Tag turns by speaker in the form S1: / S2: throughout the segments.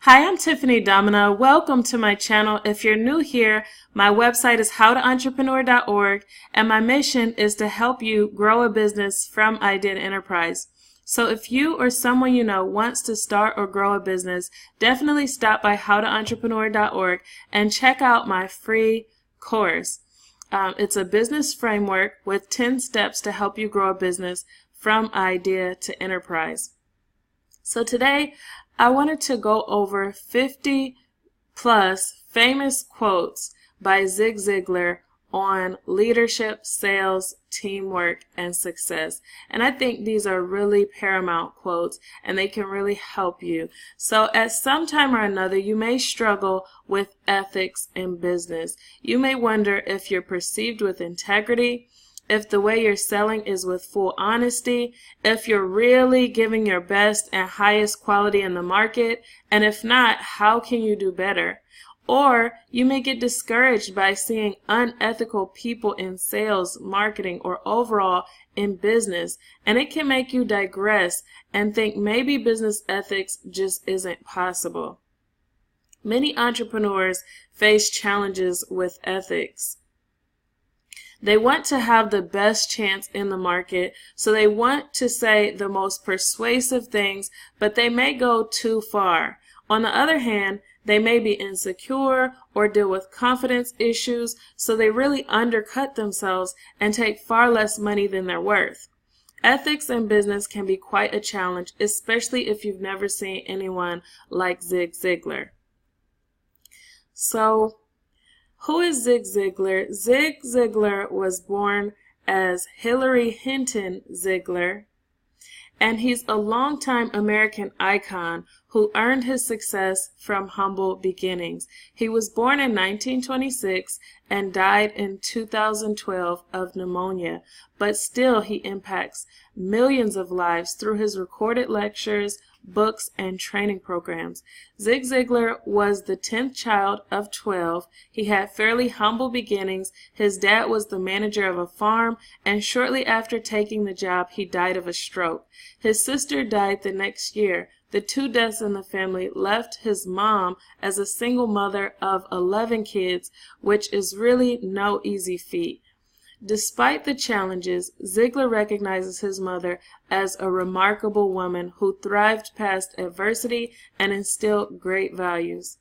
S1: Hi, I'm Tiffany Domina. Welcome to my channel. If you're new here, my website is howtoentrepreneur.org, and my mission is to help you grow a business from idea to enterprise. So if you or someone you know wants to start or grow a business, definitely stop by howtoentrepreneur.org and check out my free course. It's a business framework with 10 steps to help you grow a business from idea to enterprise. So today, I wanted to go over 50 plus famous quotes by Zig Ziglar on leadership, sales, teamwork, and success. And I think these are really paramount quotes and they can really help you. So at some time or another, you may struggle with ethics in business. You may wonder if you're perceived with integrity, if the way you're selling is with full honesty, if you're really giving your best and highest quality in the market, and if not, how can you do better? Or you may get discouraged by seeing unethical people in sales, marketing, or overall in business, and it can make you digress and think maybe business ethics just isn't possible. Many entrepreneurs face challenges with ethics. They want to have the best chance in the market, so they want to say the most persuasive things, but they may go too far. On the other hand, they may be insecure or deal with confidence issues, so they really undercut themselves and take far less money than they're worth. Ethics in business can be quite a challenge, especially if you've never seen anyone like Zig Ziglar. So, who is Zig Ziglar? Zig Ziglar was born as Hilary Hinton Ziglar, and he's a longtime American icon who earned his success from humble beginnings. He was born in 1926 and died in 2012 of pneumonia, but still he impacts millions of lives through his recorded lectures, books, and training programs. Zig Ziglar was the 10th child of 12. He had fairly humble beginnings. His dad was the manager of a farm, and shortly after taking the job, he died of a stroke. His sister died the next year. The two deaths in the family left his mom as a single mother of 11 kids, which is really no easy feat. Despite the challenges, Ziglar recognizes his mother as a remarkable woman who thrived past adversity and instilled great values.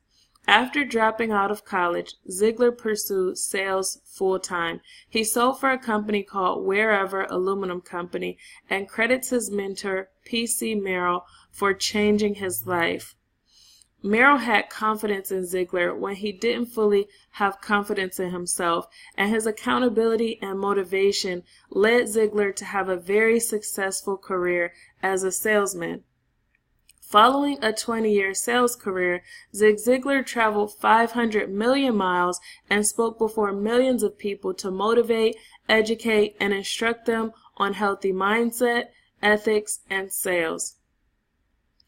S1: After dropping out of college, Ziglar pursued sales full-time. He sold for a company called Wherever Aluminum Company and credits his mentor, P.C. Merrill, for changing his life. Merrill had confidence in Ziglar when he didn't fully have confidence in himself, and his accountability and motivation led Ziglar to have a very successful career as a salesman. Following a 20-year sales career, Zig Ziglar traveled 500 million miles and spoke before millions of people to motivate, educate, and instruct them on healthy mindset, ethics, and sales.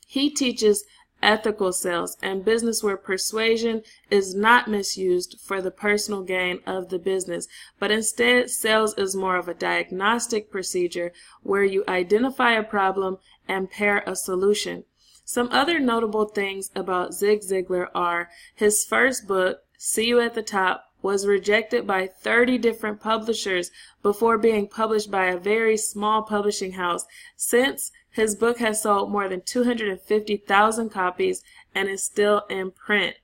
S1: He teaches ethical sales and business where persuasion is not misused for the personal gain of the business, but instead sales is more of a diagnostic procedure where you identify a problem and pair a solution. Some other notable things about Zig Ziglar are his first book, See You at the Top, was rejected by 30 different publishers before being published by a very small publishing house. Since, his book has sold more than 250,000 copies and is still in print.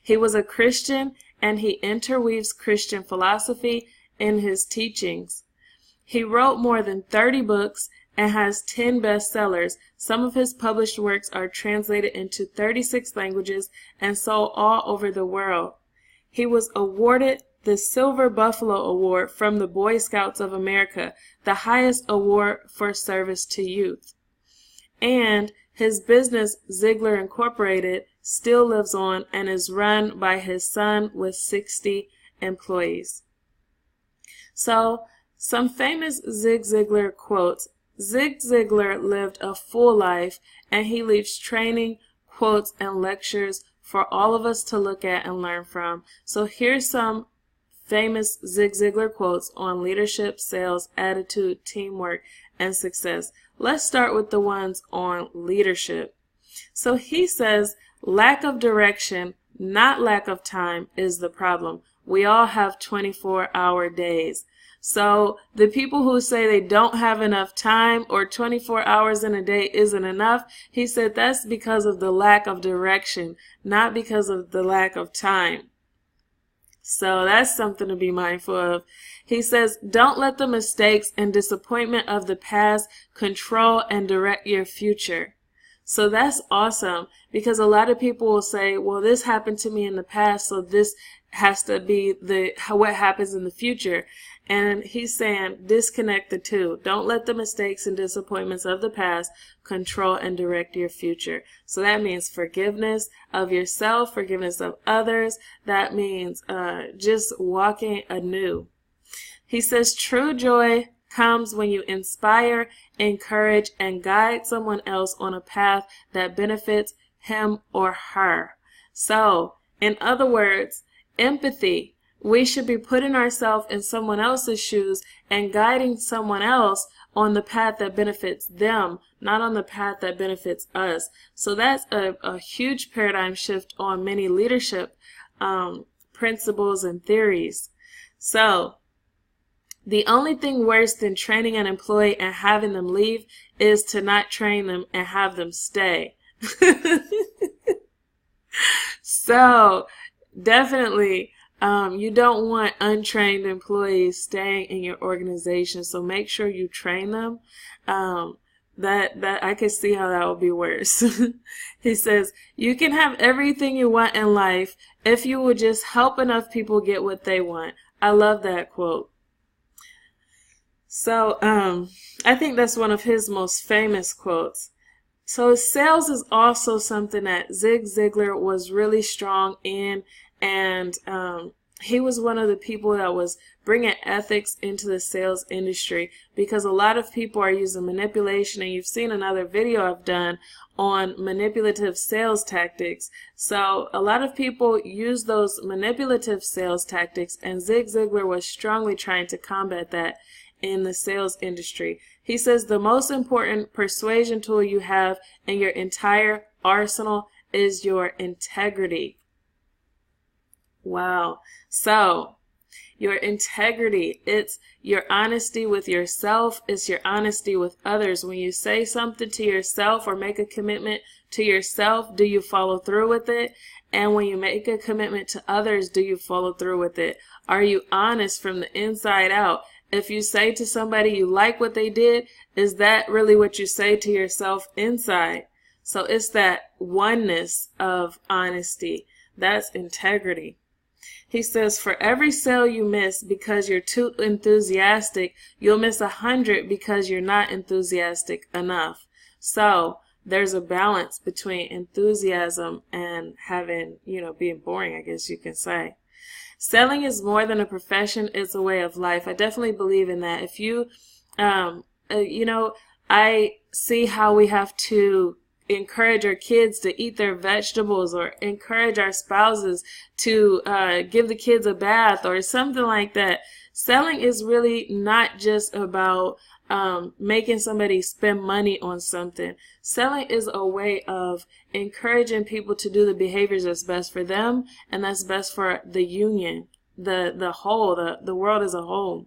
S1: He was a Christian and he interweaves Christian philosophy in his teachings. He wrote more than 30 books and has 10 bestsellers. Some of his published works are translated into 36 languages and sold all over the world. He was awarded the Silver Buffalo Award from the Boy Scouts of America, the highest award for service to youth. And his business, Ziglar Incorporated, still lives on and is run by his son with 60 employees. So, some famous Zig Ziglar quotes. Zig Ziglar lived a full life, and he leaves training, quotes, and lectures for all of us to look at and learn from. So here's some famous Zig Ziglar quotes on leadership, sales, attitude, teamwork, and success. Let's start with the ones on leadership. So he says, lack of direction, not lack of time, is the problem. We all have 24-hour days. So the people who say they don't have enough time or 24 hours in a day isn't enough, he said that's because of the lack of direction, not because of the lack of time. So that's something to be mindful of. He says, don't let the mistakes and disappointment of the past control and direct your future. So that's awesome, because a lot of people will say, well, this happened to me in the past, so this has to be what happens in the future. And he's saying, disconnect the two. Don't let the mistakes and disappointments of the past control and direct your future. So that means forgiveness of yourself, forgiveness of others. That means just walking anew. He says, true joy comes when you inspire, encourage, and guide someone else on a path that benefits him or her. So, in other words, empathy. We should be putting ourselves in someone else's shoes and guiding someone else on the path that benefits them, not on the path that benefits us. So that's a huge paradigm shift on many leadership principles and theories. So, the only thing worse than training an employee and having them leave is to not train them and have them stay. So, definitely, you don't want untrained employees staying in your organization. So make sure you train them. That I can see how that would be worse. He says, you can have everything you want in life if you would just help enough people get what they want. I love that quote. So, I think that's one of his most famous quotes. So sales is also something that Zig Ziglar was really strong in, and he was one of the people that was bringing ethics into the sales industry, because a lot of people are using manipulation, and you've seen another video I've done on manipulative sales tactics. So a lot of people use those manipulative sales tactics, and Zig Ziglar was strongly trying to combat that in the sales industry. He says the most important persuasion tool you have in your entire arsenal is your integrity. Wow. So, your integrity, it's your honesty with yourself, it's your honesty with others. When you say something to yourself or make a commitment to yourself, do you follow through with it? And when you make a commitment to others, do you follow through with it? Are you honest from the inside out? If you say to somebody you like what they did, is that really what you say to yourself inside? So it's that oneness of honesty. That's integrity. He says, for every sale you miss because you're too enthusiastic, you'll miss 100 because you're not enthusiastic enough. So there's a balance between enthusiasm and having, being boring, I guess you can say. Selling is more than a profession, it's a way of life. I definitely believe in that. If you, I see how we have to encourage our kids to eat their vegetables, or encourage our spouses to give the kids a bath or something like that. Selling is really not just about making somebody spend money on something. Selling is a way of encouraging people to do the behaviors that's best for them and that's best for the union, the whole, the world as a whole.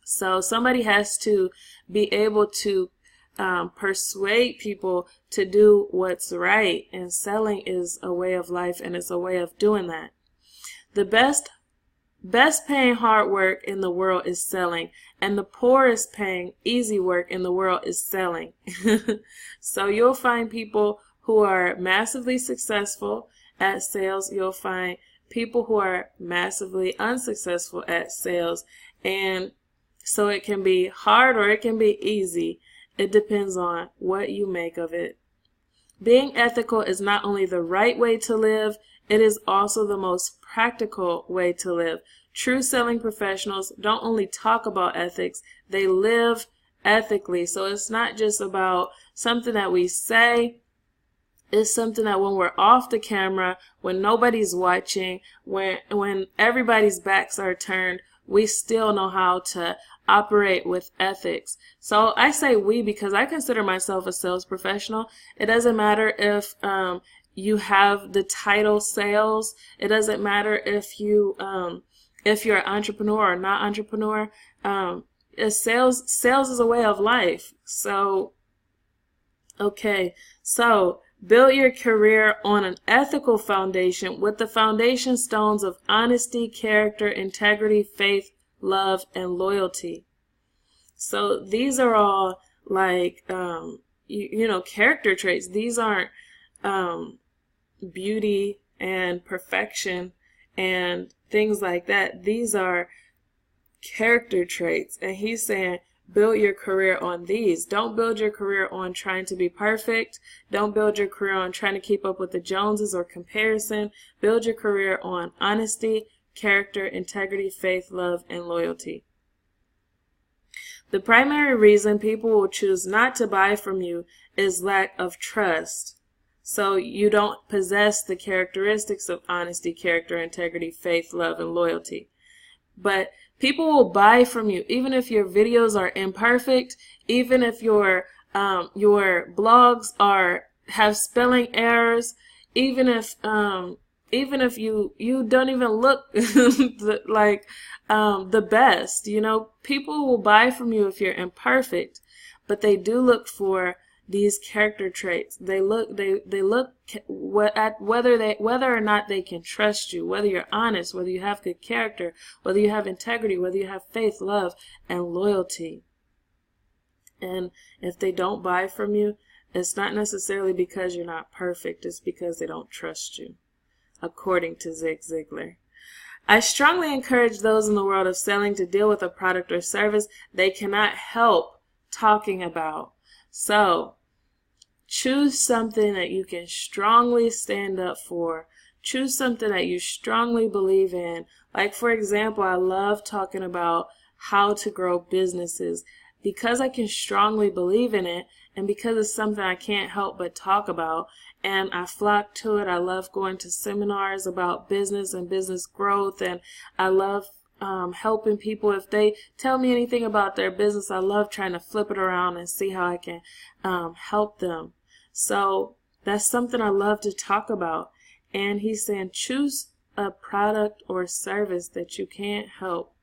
S1: So somebody has to be able to persuade people to do what's right, and selling is a way of life, and it's a way of doing that. The best paying hard work in the world is selling, and the poorest paying easy work in the world is selling. So you'll find people who are massively successful at sales. You'll find people who are massively unsuccessful at sales. And so it can be hard or it can be easy. It depends on what you make of it. Being ethical is not only the right way to live, it is also the most practical way to live. True selling professionals don't only talk about ethics, they live ethically. So it's not just about something that we say. It's something that when we're off the camera, when nobody's watching, when everybody's backs are turned, we still know how to operate with ethics. So I say we because I consider myself a sales professional. It doesn't matter if you have the title sales. It doesn't matter if you're an entrepreneur or not entrepreneur. Sales is a way of life. So, okay, so build your career on an ethical foundation with the foundation stones of honesty, character, integrity, faith, love, and loyalty. So these are all like, character traits. These aren't beauty and perfection and things like that. These are character traits. And he's saying, build your career on these. Don't build your career on trying to be perfect. Don't build your career on trying to keep up with the Joneses or comparison. Build your career on honesty, character, integrity, faith, love, and loyalty. The primary reason people will choose not to buy from you is lack of trust. So you don't possess the characteristics of honesty, character, integrity, faith, love, and loyalty. But people will buy from you even if your videos are imperfect, even if your blogs have spelling errors, even if you don't even look like the best. People will buy from you if you're imperfect, but they do look for these character traits. They look at whether or not they can trust you, whether you're honest, whether you have good character, whether you have integrity, whether you have faith, love, and loyalty. And if they don't buy from you, it's not necessarily because you're not perfect. It's because they don't trust you, according to Zig Ziglar. I strongly encourage those in the world of selling to deal with a product or service they cannot help talking about. So, choose something that you can strongly stand up for. Choose something that you strongly believe in. Like, for example, I love talking about how to grow businesses because I can strongly believe in it and because it's something I can't help but talk about. And I flock to it. I love going to seminars about business and business growth, and I love helping people. If they tell me anything about their business, I love trying to flip it around and see how I can help them. So that's something I love to talk about. And he's saying choose a product or service that you can't help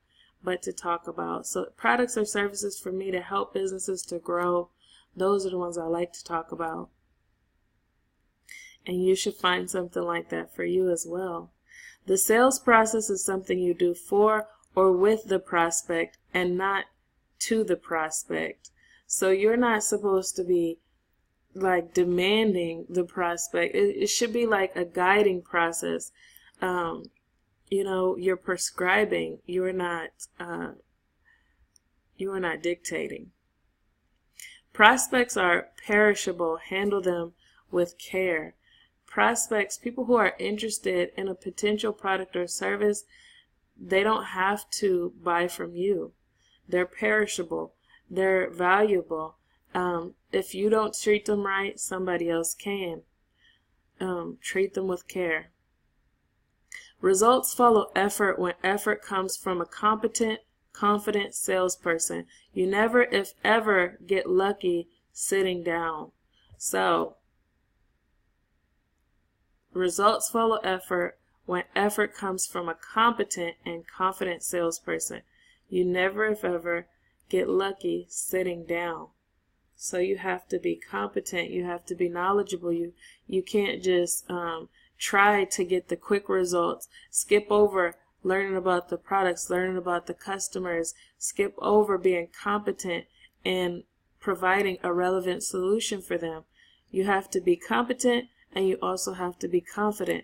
S1: but to talk about. So products or services for me to help businesses to grow, those are the ones I like to talk about. And you should find something like that for you as well. The sales process is something you do for or with the prospect and not to the prospect. So you're not supposed to be like demanding the prospect. It should be like a guiding process. You're prescribing. You're not dictating. Prospects are perishable. Handle them with care. Prospects, people who are interested in a potential product or service, they don't have to buy from you. They're perishable. They're valuable. If you don't treat them right, somebody else can. Treat them with care. Results follow effort when effort comes from a competent, confident salesperson. You never, if ever, get lucky sitting down. So, results follow effort when effort comes from a competent and confident salesperson. You never, if ever, get lucky sitting down. So you have to be competent. You have to be knowledgeable. You can't just try to get the quick results. Skip over learning about the products, learning about the customers. Skip over being competent and providing a relevant solution for them. You have to be competent, and you also have to be confident.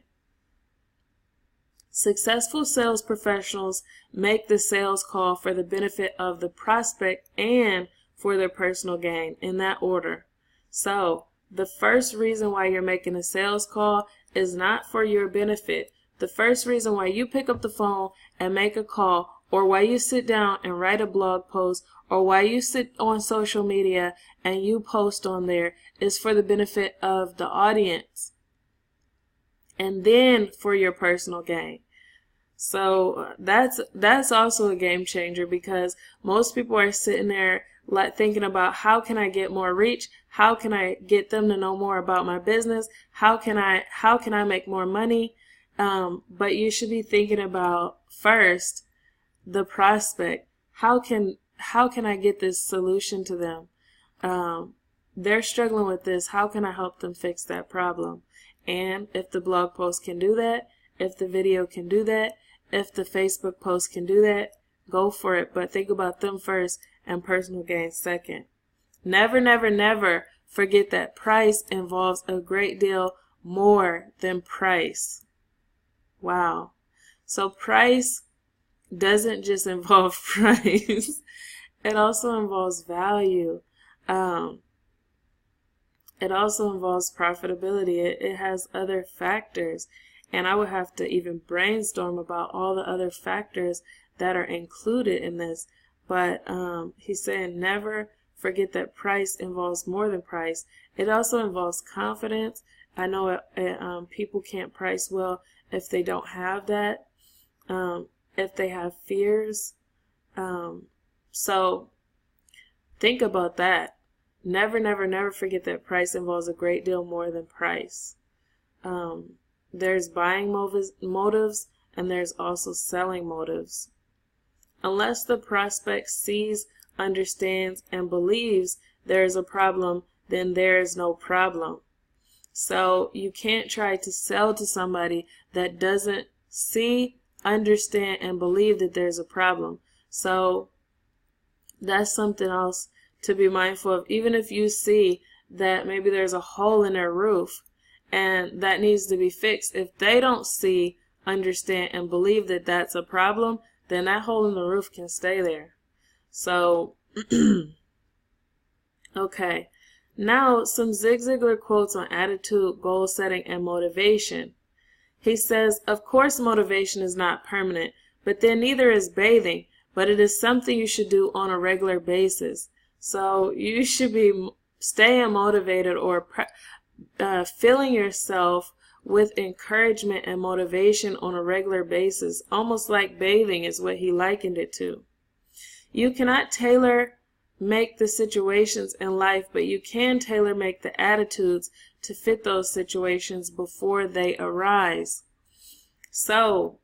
S1: Successful sales professionals make the sales call for the benefit of the prospect and for their personal gain, in that order. So, the first reason why you're making a sales call is not for your benefit. The first reason why you pick up the phone and make a call, or why you sit down and write a blog post, or why you sit on social media and you post on there, is for the benefit of the audience. And then for your personal gain. So that's also a game changer, because most people are sitting there like thinking about, how can I get more reach? How can I get them to know more about my business? How can I make more money? But you should be thinking about first the prospect. How can I get this solution to them? They're struggling with this. How can I help them fix that problem? And if the blog post can do that, if the video can do that, if the Facebook post can do that, go for it. But think about them first and personal gain second. Never, never, never forget that price involves a great deal more than price. Wow. So price doesn't just involve price. It also involves value. It also involves profitability. It has other factors. And I would have to even brainstorm about all the other factors that are included in this. But he's saying never forget that price involves more than price. It also involves confidence. I know people can't price well if they don't have that, if they have fears. So think about that. Never, never, never forget that price involves a great deal more than price. There's buying motives, and there's also selling motives. Unless the prospect sees, understands, and believes there is a problem, then there is no problem. So you can't try to sell to somebody that doesn't see, understand, and believe that there's a problem. So that's something else to be mindful of. Even if you see that maybe there's a hole in their roof and that needs to be fixed, if they don't see, understand, and believe that that's a problem, then that hole in the roof can stay there. So, okay. Now, some Zig Ziglar quotes on attitude, goal setting, and motivation. He says, of course motivation is not permanent, but then neither is bathing, but it is something you should do on a regular basis. So you should be staying motivated or filling yourself with encouragement and motivation on a regular basis, almost like bathing is what he likened it to. You cannot tailor make the situations in life, but you can tailor make the attitudes to fit those situations before they arise. So,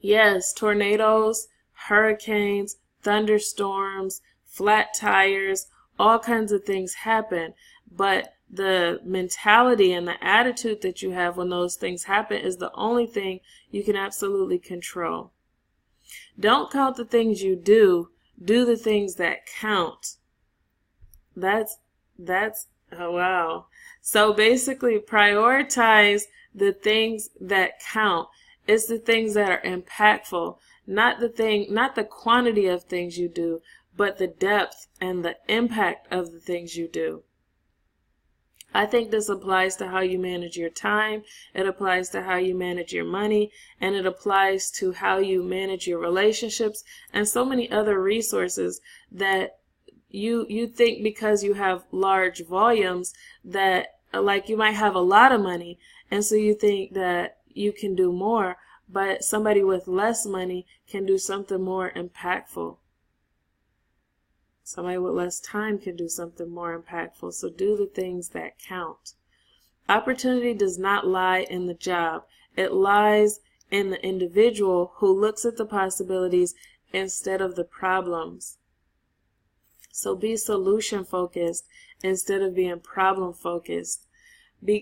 S1: yes, tornadoes, hurricanes, thunderstorms, flat tires, all kinds of things happen, but the mentality and the attitude that you have when those things happen is the only thing you can absolutely control. Don't count the things you do the things that count. That's oh wow. So basically prioritize the things that count. It's the things that are impactful, not the quantity of things you do, but the depth and the impact of the things you do. I think this applies to how you manage your time, it applies to how you manage your money, and it applies to how you manage your relationships and so many other resources that you think because you have large volumes that, like, you might have a lot of money, and so you think that you can do more, but somebody with less money can do something more impactful. Somebody with less time can do something more impactful. So do the things that count. Opportunity does not lie in the job. It lies in the individual who looks at the possibilities instead of the problems. So be solution focused instead of being problem focused.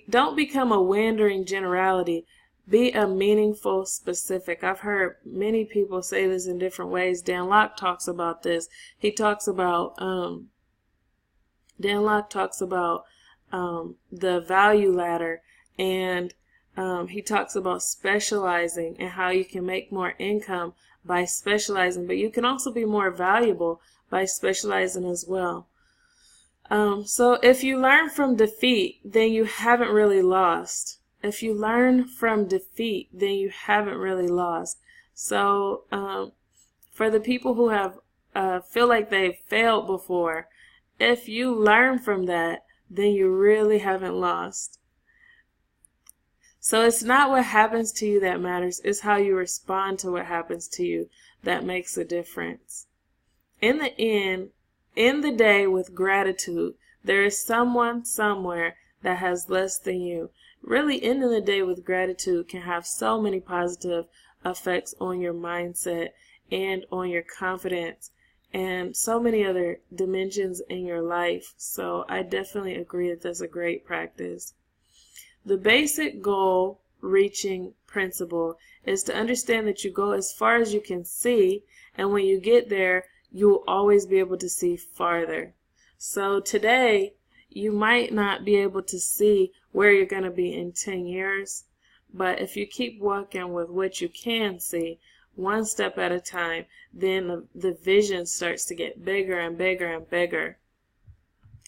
S1: Don't become a wandering generality. Be a meaningful specific. I've heard many people say this in different ways. Dan Lok talks about this. He talks about, Dan Lok talks about the value ladder, and he talks about specializing and how you can make more income by specializing, but you can also be more valuable by specializing as well. So if you learn from defeat, then you haven't really lost. If you learn from defeat, then you haven't really lost. So for the people who have feel like they've failed before, if you learn from that, then you really haven't lost. So it's not what happens to you that matters, it's how you respond to what happens to you that makes a difference. In the end, end the day with gratitude. There is someone somewhere that has less than you. Really, ending the day with gratitude can have so many positive effects on your mindset and on your confidence and so many other dimensions in your life. So I definitely agree that that's a great practice. The basic goal reaching principle is to understand that you go as far as you can see, and when you get there, you will always be able to see farther. So today, you might not be able to see where you're going to be in 10 years, but if you keep walking with what you can see, one step at a time, then the vision starts to get bigger and bigger and bigger.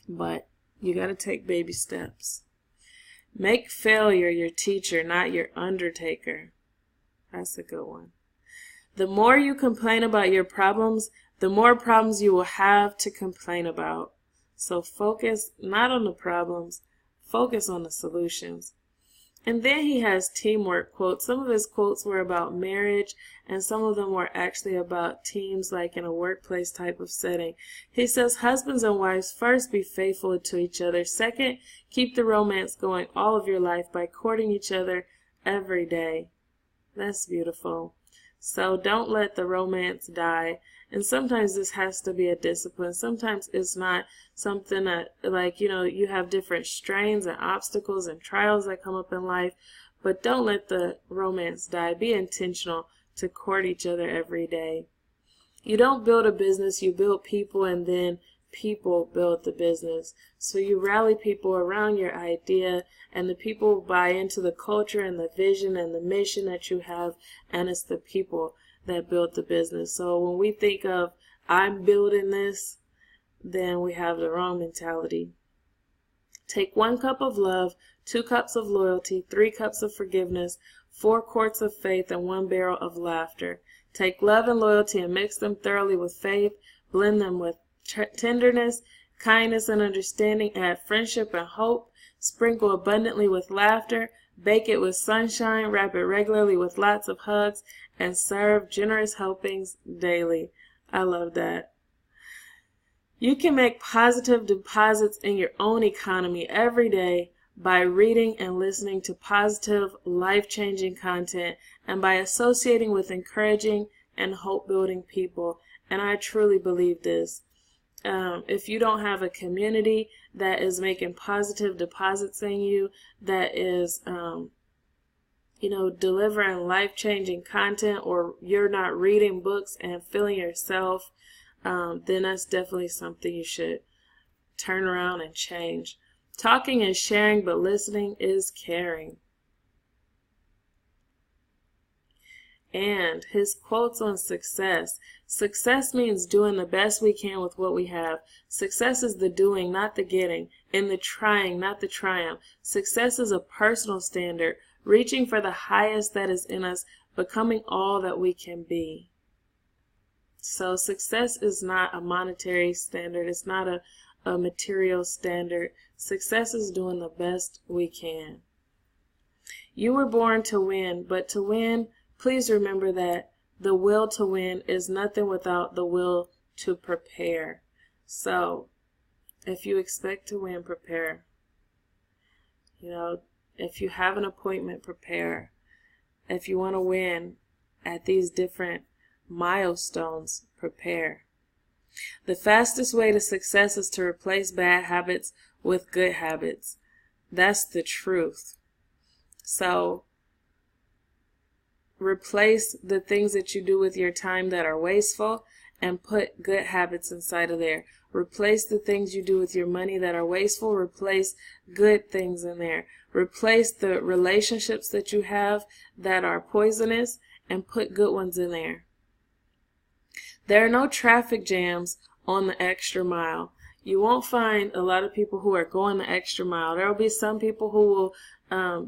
S1: But you got to take baby steps. Make failure your teacher, not your undertaker. That's a good one. The more you complain about your problems, the more problems you will have to complain about. So focus not on the problems, focus on the solutions. And then he has teamwork quotes. Some of his quotes were about marriage, and some of them were actually about teams, like in a workplace type of setting. He says, husbands and wives, first be faithful to each other. Second, keep the romance going all of your life by courting each other every day. That's beautiful. So don't let the romance die. And sometimes this has to be a discipline. Sometimes it's not something that, like, you have different strains and obstacles and trials that come up in life. But don't let the romance die. Be intentional to court each other every day. You don't build a business, you build people, and then people build the business. So you rally people around your idea, and the people buy into the culture and the vision and the mission that you have, and it's the people that built the business. So when we think of, I'm building this, then we have the wrong mentality. Take 1 cup of love, 2 cups of loyalty, 3 cups of forgiveness, 4 quarts of faith, and 1 barrel of laughter. Take love and loyalty and mix them thoroughly with faith. Blend them with tenderness, kindness, and understanding. Add friendship and hope. Sprinkle abundantly with laughter. Bake it with sunshine. Wrap it regularly with lots of hugs. And serve generous helpings daily. I love that. You can make positive deposits in your own economy every day by reading and listening to positive, life-changing content, and by associating with encouraging and hope-building people. And I truly believe this. If you don't have a community that is making positive deposits in you, that is, delivering life-changing content, or you're not reading books and filling yourself, then that's definitely something you should turn around and change. Talking is sharing, but listening is caring. And his quotes on success. Success means doing the best we can with what we have. Success is the doing, not the getting, and the trying, not the triumph. Success is a personal standard, reaching for the highest that is in us, becoming all that we can be. So success is not a monetary standard. It's not a material standard. Success is doing the best we can. You were born to win, but to win, please remember that the will to win is nothing without the will to prepare. So, if you expect to win, prepare. If you have an appointment, prepare. If you want to win at these different milestones, prepare. The fastest way to success is to replace bad habits with good habits. That's the truth. So, replace the things that you do with your time that are wasteful and put good habits inside of there. Replace the things you do with your money that are wasteful. Replace good things in there. Replace the relationships that you have that are poisonous and put good ones in there. There are no traffic jams on the extra mile. You won't find a lot of people who are going the extra mile. There will be some people who will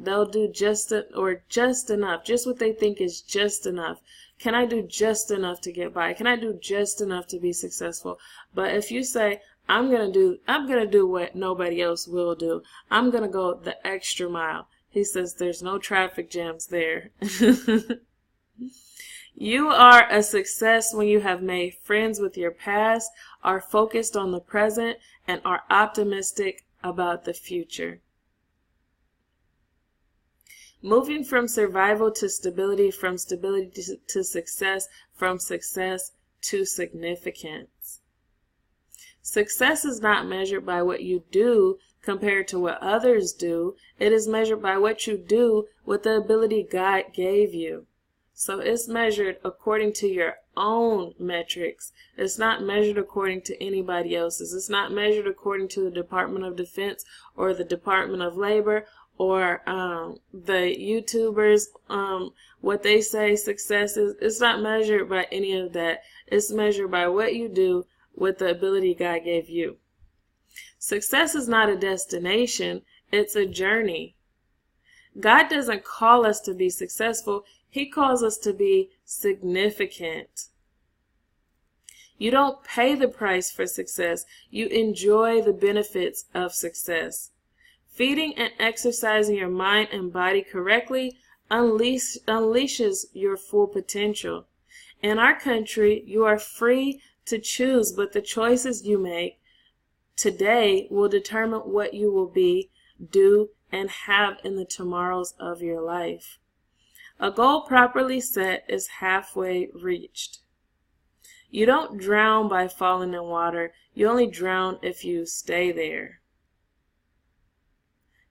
S1: they'll do just enough, just what they think is just enough. Can I do just enough to get by? Can I do just enough to be successful? But if you say, I'm gonna do what nobody else will do, I'm gonna go the extra mile. He says there's no traffic jams there. You are a success when you have made friends with your past, are focused on the present, and are optimistic about the future. Moving from survival to stability, from stability to success, from success to significance. Success is not measured by what you do compared to what others do. It is measured by what you do with the ability God gave you. So it's measured according to your own metrics. It's not measured according to anybody else's. It's not measured according to the Department of Defense or the Department of Labor or the YouTubers, what they say success is. It's not measured by any of that. It's measured by what you do with the ability God gave you. Success is not a destination. It's a journey. God doesn't call us to be successful. He calls us to be significant. You don't pay the price for success. You enjoy the benefits of success. Feeding and exercising your mind and body correctly unleashes your full potential. In our country, you are free to choose, but the choices you make today will determine what you will be, do, and have in the tomorrows of your life. A goal properly set is halfway reached. You don't drown by falling in water. You only drown if you stay there.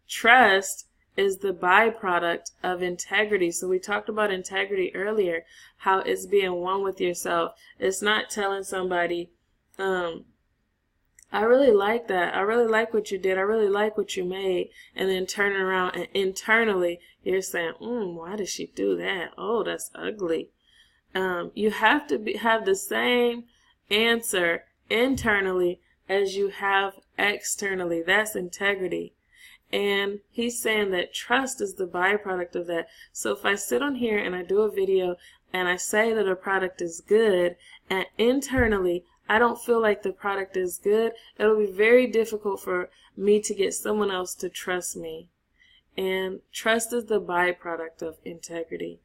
S1: Trust is the byproduct of integrity. So we talked about integrity earlier, how it's being one with yourself. It's not telling somebody, I really like that. I really like what you did. I really like what you made. And then turning around and internally, you're saying, why did she do that? Oh, that's ugly. You have to have the same answer internally as you have externally. That's integrity. And he's saying that trust is the byproduct of that. So if I sit on here and I do a video and I say that a product is good, and internally I don't feel like the product is good, it'll be very difficult for me to get someone else to trust me. And trust is the byproduct of integrity.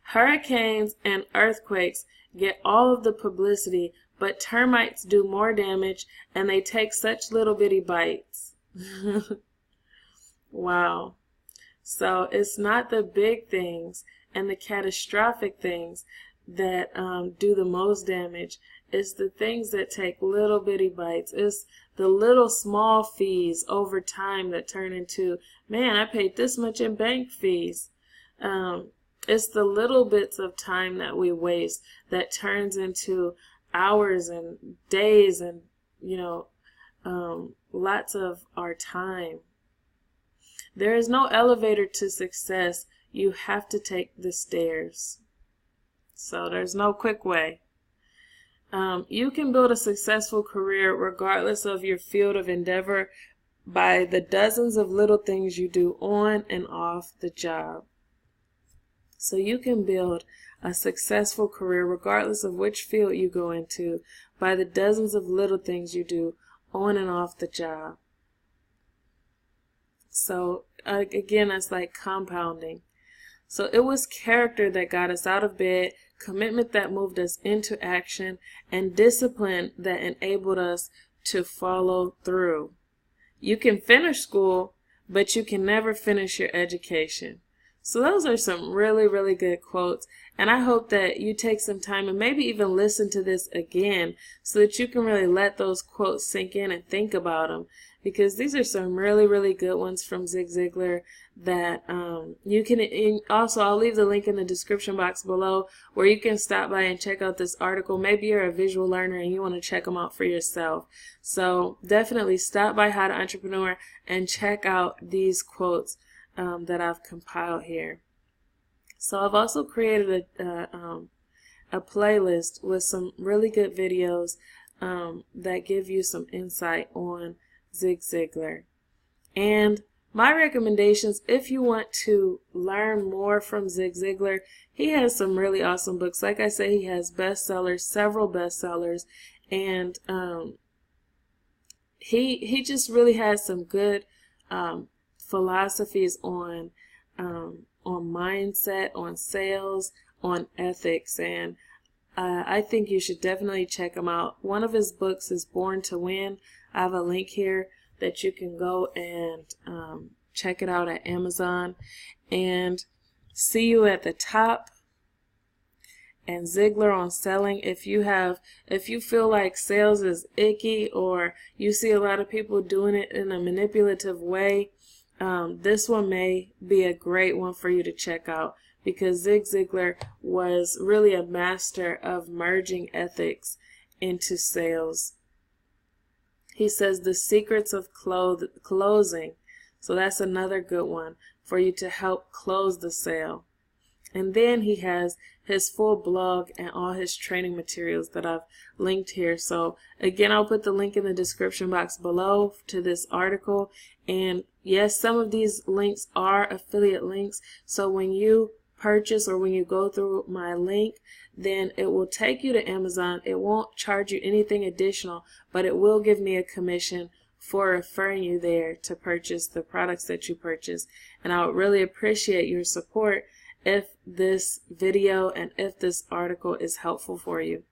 S1: Hurricanes and earthquakes get all of the publicity, but termites do more damage, and they take such little bitty bites. Wow. So it's not the big things and the catastrophic things that do the most damage. It's the things that take little bitty bites. It's the little small fees over time that turn into, man, I paid this much in bank fees. It's the little bits of time that we waste that turns into hours and days and, lots of our time. There is no elevator to success. You have to take the stairs. So there's no quick way. You can build a successful career regardless of your field of endeavor by the dozens of little things you do on and off the job. So you can build a successful career regardless of which field you go into by the dozens of little things you do on and off the job. So again, that's like compounding. So it was character that got us out of bed, commitment that moved us into action, and discipline that enabled us to follow through. You can finish school, but you can never finish your education. So those are some really, really good quotes. And I hope that you take some time and maybe even listen to this again so that you can really let those quotes sink in and think about them. Because these are some really, really good ones from Zig Ziglar that you can, also I'll leave the link in the description box below where you can stop by and check out this article. Maybe you're a visual learner and you want to check them out for yourself. So definitely stop by How to Entrepreneur and check out these quotes that I've compiled here. So I've also created a playlist with some really good videos that give you some insight on Zig Ziglar. And my recommendations, if you want to learn more from Zig Ziglar, he has some really awesome books. Like I say, he has bestsellers, several bestsellers, and he just really has some good philosophies on mindset, on sales, on ethics, and I think you should definitely check him out. One of his books is Born to Win. I have a link here that you can go and check it out at Amazon. And See You at the Top and Ziglar on Selling. If you feel like sales is icky, or you see a lot of people doing it in a manipulative way, this one may be a great one for you to check out, because Zig Ziglar was really a master of merging ethics into sales. He says the secrets of closing. So that's another good one for you to help close the sale. And then he has his full blog and all his training materials that I've linked here. So again, I'll put the link in the description box below to this article. And yes, some of these links are affiliate links. So when you purchase, or when you go through my link, then it will take you to Amazon. It won't charge you anything additional, but it will give me a commission for referring you there to purchase the products that you purchase. And I would really appreciate your support if this video and if this article is helpful for you.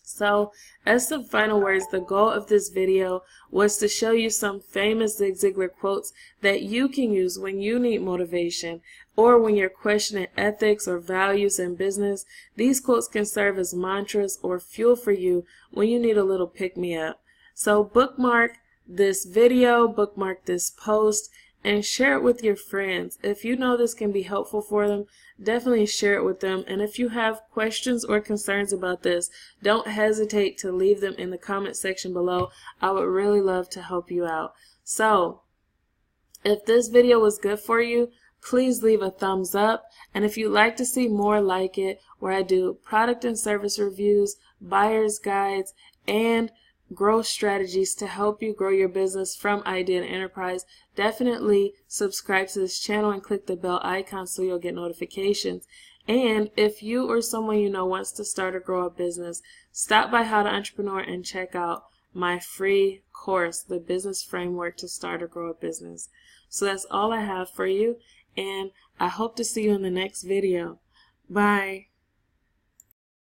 S1: So, as some final words, the goal of this video was to show you some famous Zig Ziglar quotes that you can use when you need motivation, or when you're questioning ethics or values in business. These quotes can serve as mantras or fuel for you when you need a little pick-me-up. So bookmark this video, bookmark this post, and share it with your friends. If you know this can be helpful for them, definitely share it with them. And if you have questions or concerns about this, don't hesitate to leave them in the comment section below. I would really love to help you out. So, if this video was good for you, please leave a thumbs up. And if you'd like to see more like it, where I do product and service reviews, buyer's guides, and growth strategies to help you grow your business from idea to enterprise, definitely subscribe to this channel and click the bell icon so you'll get notifications. And if you or someone you know wants to start or grow a business, stop by How to Entrepreneur and check out my free course, The Business Framework to Start or Grow a Business. So that's all I have for you, and I hope to see you in the next video. Bye.